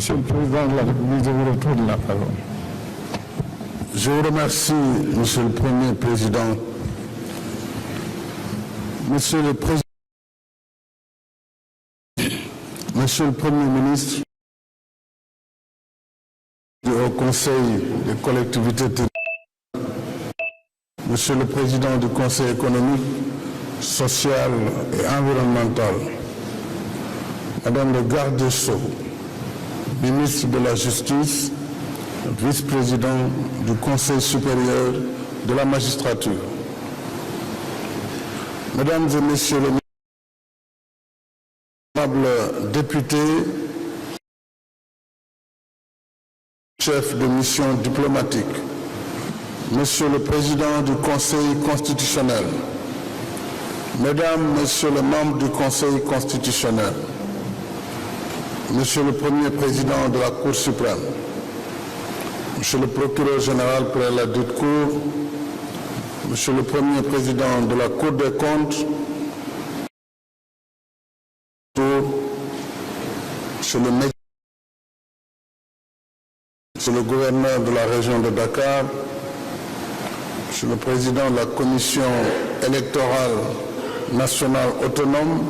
Monsieur le Président de la République, je vous retourne la parole. Je vous remercie, Monsieur le Premier Président. Monsieur le Premier ministre du Haut Conseil des collectivités territoriales, Monsieur le Président du Conseil économique, social et environnemental, Madame le garde des Sceaux, ministre de la Justice, vice-président du Conseil supérieur de la magistrature, Mesdames et Messieurs les honorables députés, chefs de mission diplomatique, Monsieur le Président du Conseil constitutionnel, Mesdames, Messieurs les membres du Conseil constitutionnel, Monsieur le Premier Président de la Cour suprême, Monsieur le Procureur général pour la dite Cour, Monsieur le Premier Président de la Cour des comptes, Monsieur le Gouverneur de la région de Dakar, Monsieur le Président de la Commission électorale nationale autonome,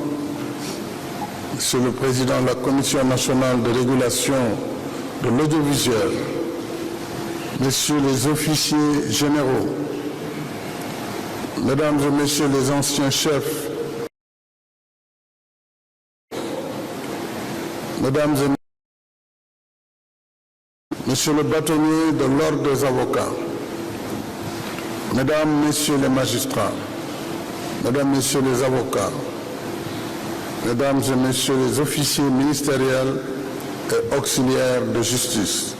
Monsieur le Président de la Commission nationale de régulation de l'audiovisuel, Messieurs les officiers généraux, Mesdames et Messieurs les anciens chefs, Mesdames et Messieurs le bâtonnier de l'ordre des avocats, Mesdames, Messieurs les magistrats, Mesdames, Messieurs les avocats, Mesdames et Messieurs les officiers ministériels et auxiliaires de justice,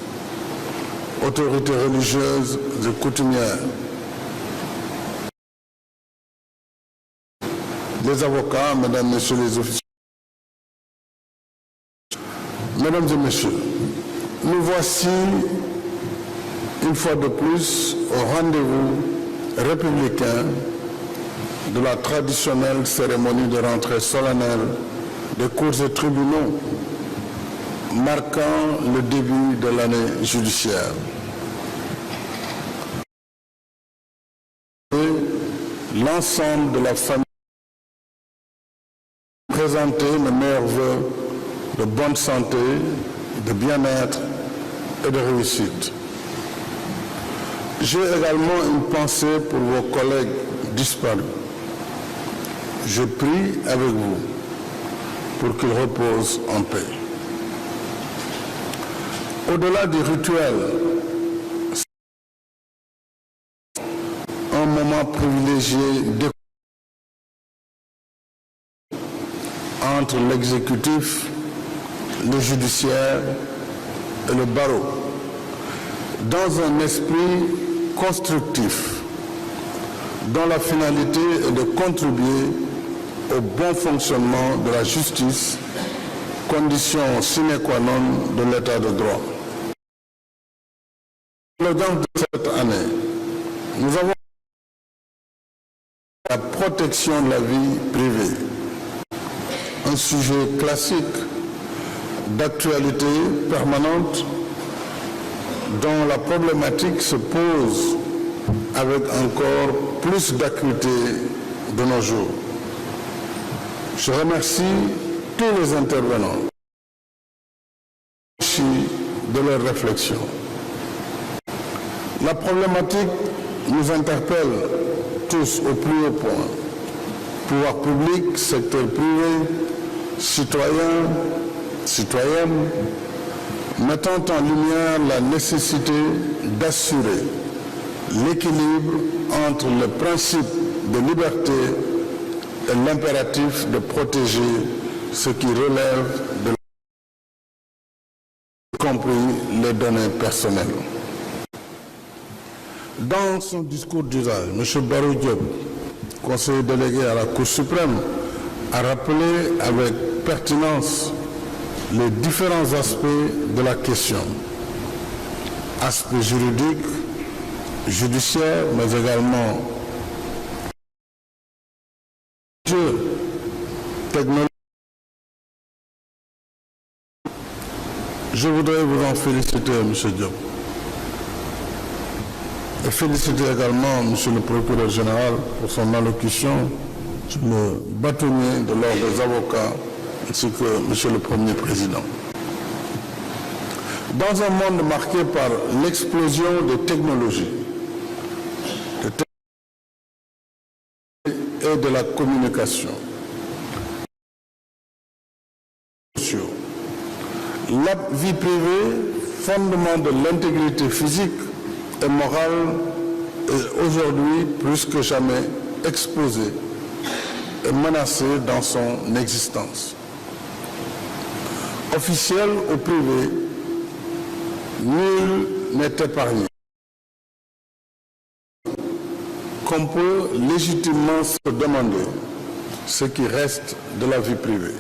autorités religieuses et coutumières, les avocats, Mesdames, Messieurs les officiers, Mesdames et Messieurs, nous voici une fois de plus au rendez-vous républicain de la traditionnelle cérémonie de rentrée solennelle des cours et tribunaux marquant le début de l'année judiciaire. L'ensemble de la famille présenter mes meilleurs vœux de bonne santé, de bien-être et de réussite. J'ai également une pensée pour vos collègues disparus. Je prie avec vous pour qu'ils reposent en paix. Au-delà du rituel, un moment privilégié entre l'exécutif, le judiciaire et le barreau, dans un esprit constructif, dont la finalité est de contribuer au bon fonctionnement de la justice, condition sine qua non de l'état de droit. L'audience de cette année, nous avons la protection de la vie privée, un sujet classique d'actualité permanente dont la problématique se pose avec encore plus d'acuité de nos jours. Je remercie tous les intervenants de leurs réflexions. La problématique nous interpelle tous au plus haut point. Pouvoir public, secteur privé, citoyens, citoyennes, mettant en lumière la nécessité d'assurer l'équilibre entre le principe de liberté et l'impératif de protéger ce qui relève de la y compris les données personnelles. Dans son discours d'usage, M. Barou Diop, conseiller délégué à la Cour suprême, a rappelé avec pertinence les différents aspects de la question. Aspect juridique, judiciaire, mais également technologique. Je voudrais vous en féliciter, M. Diop. Et féliciter également M. le procureur général pour son allocution sur le bâtonnier de l'ordre des avocats, ainsi que M. le Premier Président. Dans un monde marqué par l'explosion des technologies et de la communication, la vie privée, fondement de l'intégrité physique et morale, est aujourd'hui plus que jamais exposée et menacée dans son existence. Officiel ou privé, nul n'est épargné. Qu'on peut légitimement se demander ce qui reste de la vie privée,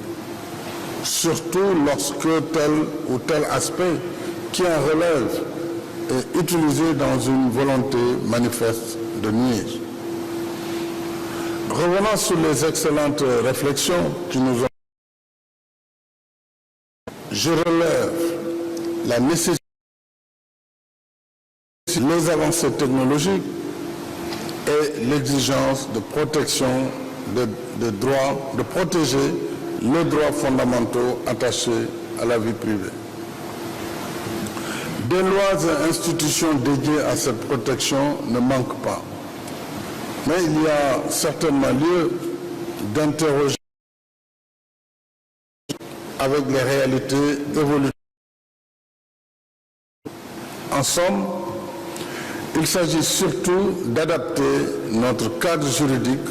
surtout lorsque tel ou tel aspect qui en relève est utilisé dans une volonté manifeste de nuire. Revenant sur les excellentes réflexions qui nous ont... Je relève la nécessité, les avancées technologiques et l'exigence de protection des droits, de protéger les droits fondamentaux attachés à la vie privée. Des lois et institutions dédiées à cette protection ne manquent pas. Mais il y a certainement lieu d'interroger avec les réalités évolutives. En somme, il s'agit surtout d'adapter notre cadre juridique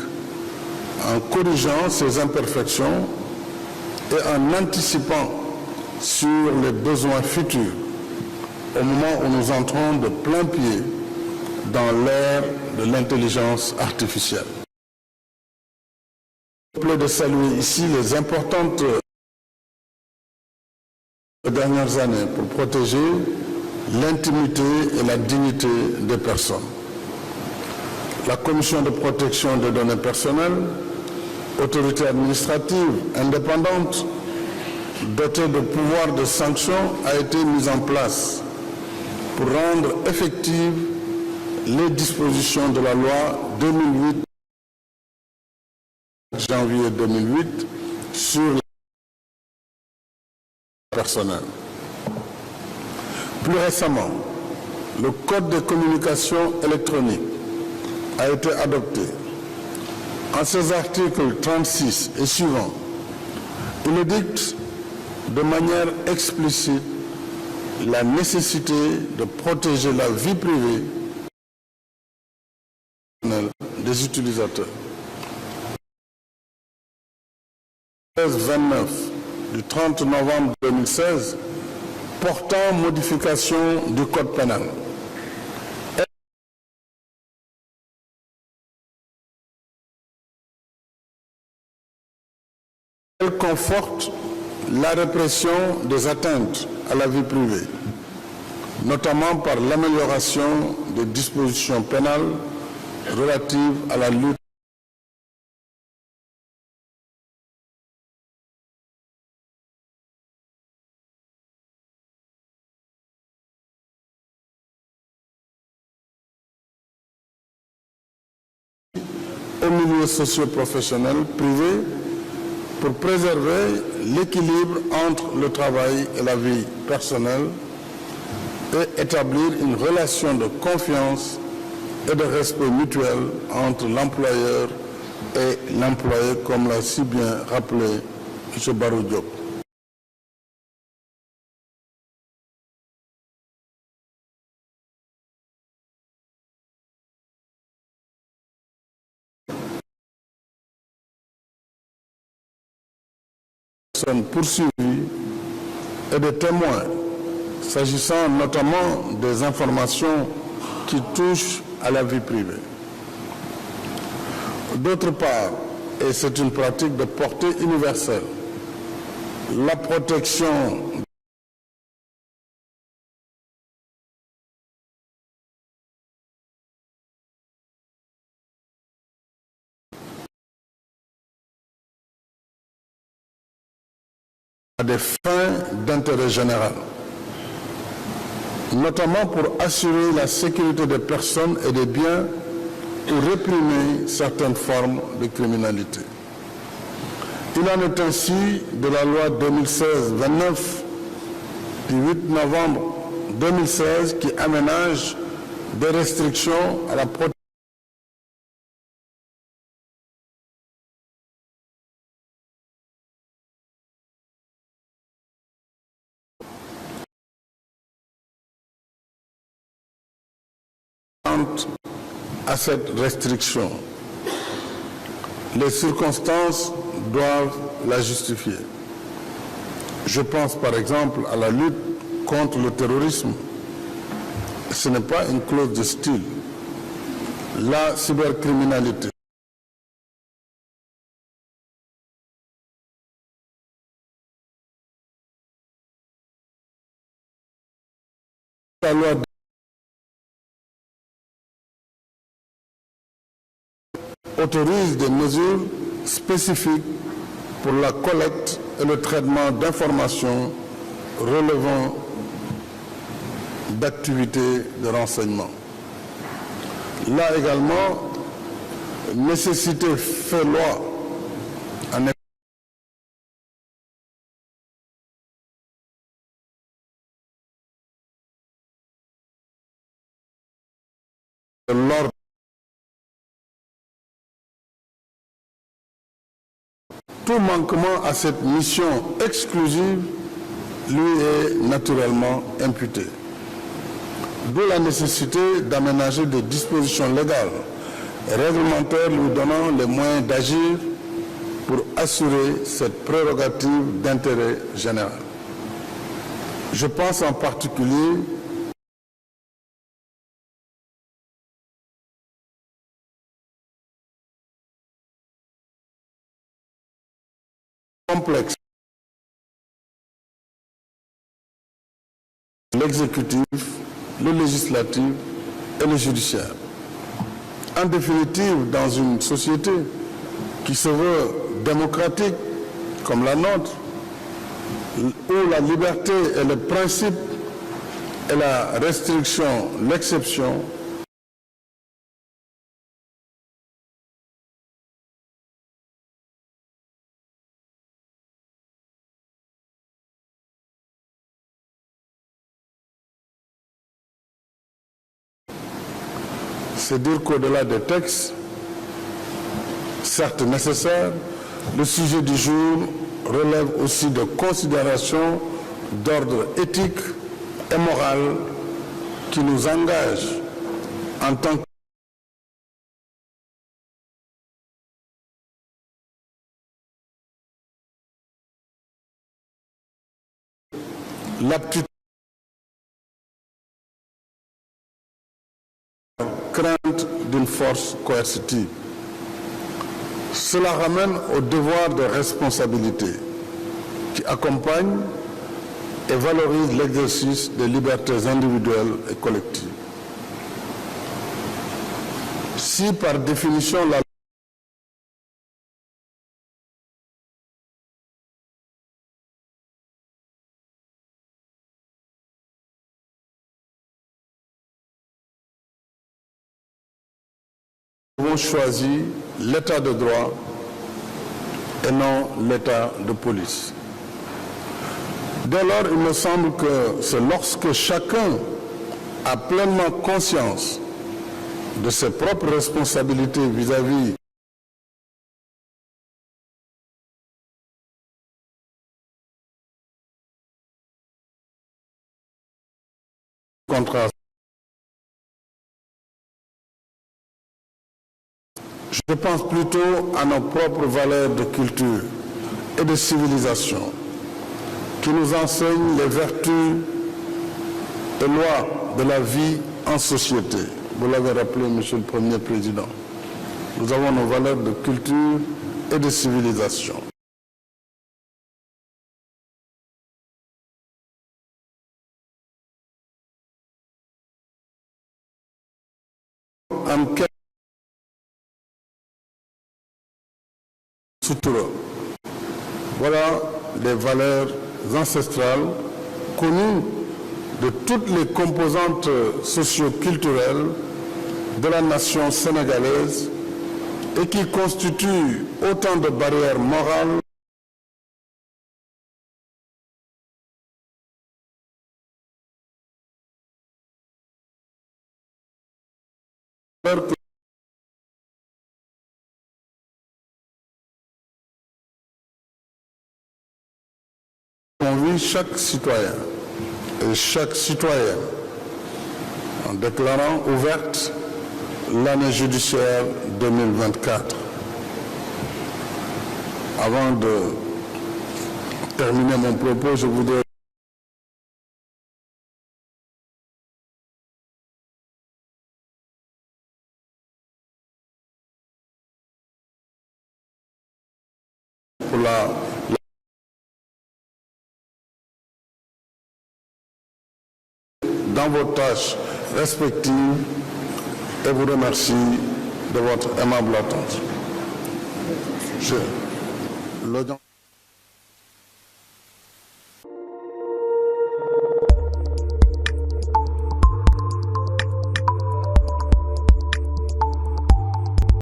en corrigeant ses imperfections et en anticipant sur les besoins futurs au moment où nous entrons de plein pied dans l'ère de l'intelligence artificielle. Je me plais de saluer ici les importantes dernières années pour protéger l'intimité et la dignité des personnes. La Commission de protection des données personnelles, autorité administrative indépendante, dotée de pouvoirs de sanction, a été mise en place pour rendre effectives les dispositions de la loi 2008, janvier 2008, sur les personnels. Plus récemment, le Code des communications électroniques a été adopté. En ses articles 36 et suivants, il édicte de manière explicite la nécessité de protéger la vie privée des utilisateurs. 29 du 30 novembre 2016 portant modification du Code pénal. Elle conforte la répression des atteintes à la vie privée, notamment par l'amélioration des dispositions pénales relatives à la lutte au milieu socio-professionnel privé pour préserver l'équilibre entre le travail et la vie personnelle et établir une relation de confiance et de respect mutuel entre l'employeur et l'employé, comme l'a si bien rappelé M. Barou Diop. Poursuivis et des témoins, s'agissant notamment des informations qui touchent à la vie privée. D'autre part, et c'est une pratique de portée universelle, la protection à des fins d'intérêt général. notamment pour assurer la sécurité des personnes et des biens ou réprimer certaines formes de criminalité. Il en est ainsi de la loi 2016-29 du 8 novembre 2016 qui aménage des restrictions à la protection à cette restriction. Les circonstances doivent la justifier. Je pense par exemple à la lutte contre le terrorisme. Ce n'est pas une clause de style. La cybercriminalité. La loi autorise des mesures spécifiques pour la collecte et le traitement d'informations relevant d'activités de renseignement. Là également, nécessité fait loi en l'ordre. Tout manquement à cette mission exclusive lui est naturellement imputé. D'où la nécessité d'aménager des dispositions légales et réglementaires lui donnant les moyens d'agir pour assurer cette prérogative d'intérêt général. Je pense en particulier complexe. L'exécutif, le législatif et le judiciaire. En définitive, dans une société qui se veut démocratique comme la nôtre, où la liberté est le principe et la restriction l'exception, c'est dire qu'au-delà des textes, certes nécessaires, le sujet du jour relève aussi de considérations d'ordre éthique et moral qui nous engagent en tant que l'aptitude crainte d'une force coercitive. Cela ramène au devoir de responsabilité qui accompagne et valorise l'exercice des libertés individuelles et collectives. Si par définition la nous avons choisi l'état de droit et non l'état de police. Dès lors, il me semble que c'est lorsque chacun a pleinement conscience de ses propres responsabilités vis-à-vis du contrat. Je pense plutôt à nos propres valeurs de culture et de civilisation qui nous enseignent les vertus et lois de la vie en société. Vous l'avez rappelé, Monsieur le Premier Président. Nous avons nos valeurs de culture et de civilisation. En voilà des valeurs ancestrales connues de toutes les composantes socio-culturelles de la nation sénégalaise et qui constituent autant de barrières morales convie chaque citoyen et chaque citoyenne en déclarant ouverte l'année judiciaire 2024. Avant de terminer mon propos, je voudrais pour dans vos tâches respectives et vous remercie de votre aimable attente. L'audience